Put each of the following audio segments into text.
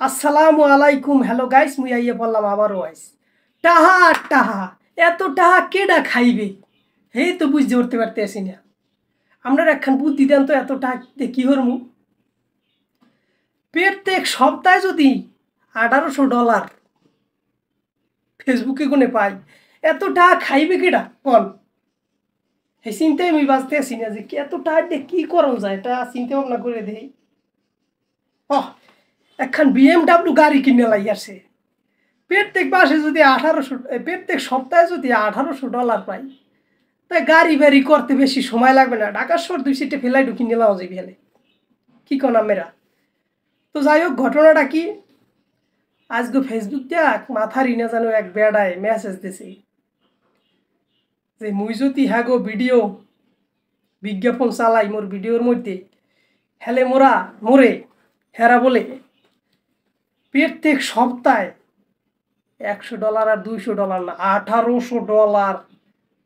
আসসালামু আলাইকুম। Hello guys, মুই আইয়া বললাম আবারও আইস। টাহা টাহা এত টাহা কেডা খাইবে? হে তো বুঝতে উঠতে পারতেছি না। আপনার একখান বুদ্ধি দেন তো, এত টাকা কি হরমু? প্রত্যেক সপ্তাহে যদি $1800 ফেসবুকে কোনে পাই, এত টাকা খাইবে কেডা কন? এই চিন্তায় আমি বাঁচতেছি না যে এত টাকা দিয়ে কি করন যায়, এটা চিন্তা ভাবনা করে দেই। একখান BMW গাড়ি কিনে লাইয়াছে। প্রত্যেক মাসে যদি প্রত্যেক সপ্তাহে যদি $1800 পাই, তাই গাড়ি বাড়ি করতে বেশি সময় লাগবে না। ঢাকার শহর 2 সিটে ফেলাই ঢুকি নিলাম যাই ফেলে, কি কনা মেরা। তো যাই হোক, ঘটনাটা কি, আজকে ফেসবুক দিয়া মাথারই না জানো এক বেড়ায় মেসেজ দিছে যে মুই যদি হ্যাগো ভিডিও বিজ্ঞাপন চালাই মোর ভিডিওর মধ্যে, হেলে মোরে হেরা বলে প্রত্যেক সপ্তাহে $100 আর $200 না, $1800।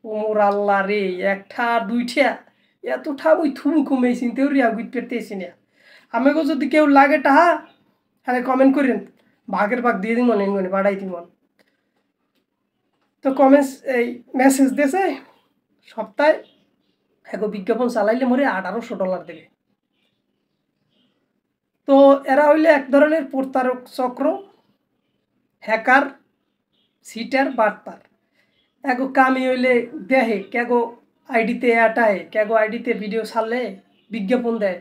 ওমর আল্লাহ রে, একটা দুইটা এতটা ওই থুম কমে চিনতেও রিয়া গুইত পেতেছি না। আমাকে যদি কেউ লাগে টাহা, হ্যাঁ কমেন্ট করেন, ভাগের ভাগ দিয়ে দিন মনে বাড়াই দিব। তো কমেন্টস এই মেসেজ দিয়েছে সপ্তাহে হ্যাঁ বিজ্ঞাপন চালাইলে মোরে $1800 দেবে। তো এরা হইলে এক ধরনের প্রতারক চক্র, হ্যাকার, সিটার, বার্তার। এগো কামি হইলে দেহে কেগো আইডিতে আটায়, কেগো আইডিতে ভিডিও ছাড়লে বিজ্ঞাপন দেয়,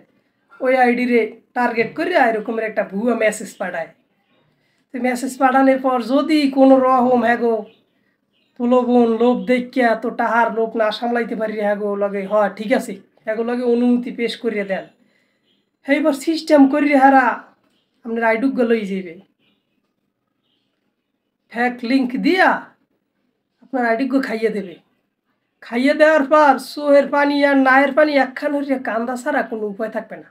ওই আইডিরে টার্গেট করে এরকমের একটা ভুয়া মেসেজ পাঠায়। তো মেসেজ পাঠানোর পর যদি কোনো রকম হ্যাগো প্রলোভন লোভ দেখিয়া তো টাহার লোভ না সামলাইতে পারি, হ্যাগো লগে হয় ঠিক আছে, হ্যাগো লগে অনুমতি পেশ করিয়া দেন, এইবার সিস্টেম করিয়া হারা আপনার আইডুক লই যাইবে। হ্যাক লিঙ্ক দিয়া আপনার আইডিকে খাইয়ে দেবে। খাইয়ে দেওয়ার পর সোহের পানি আর নায়ের পানি একখান হইয়া কান্দা ছাড়া কোনো উপায় থাকবে না।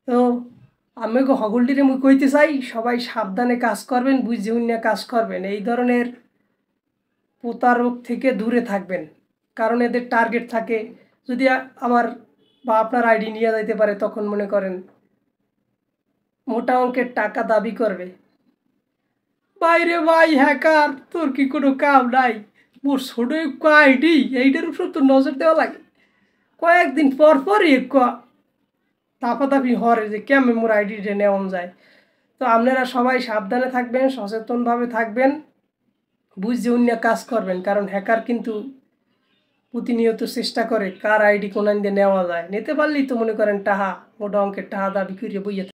তো আমি হগলটিরে মুই কইতে চাই, সবাই সাবধানে কাজ করবেন, বুঝে উন্নে কাজ করবেন, এই ধরনের প্রতারক থেকে দূরে থাকবেন। কারণ এদের টার্গেট থাকে, যদি আমার বা আপনার আইডি নিয়ে যাইতে পারে, তখন মনে করেন মোটা অঙ্কের টাকা দাবি করবে। বাইরে ভাই হ্যাকার, তোর কি কোনো কাম নাই? মোর ছোট আইডি, এইটার উপর তো নজর দেওয়া লাগে। কয়েকদিন পর পরই দাপাদাপি হরে যে কেমন মোর আইডিটা নেওয়া যায়। তো আপনারা সবাই সাবধানে থাকবেন, সচেতনভাবে থাকবেন, বুঝে অন্য কাজ করবেন। কারণ হ্যাকার কিন্তু প্রতিনিয়ত চেষ্টা করে কার আইডি কোন দিয়ে নেওয়া যায়, নিতে পারলেই তো মনে করেন টাহা, মোটা অঙ্কের টাহা দাবি করিয়ে বইয়ে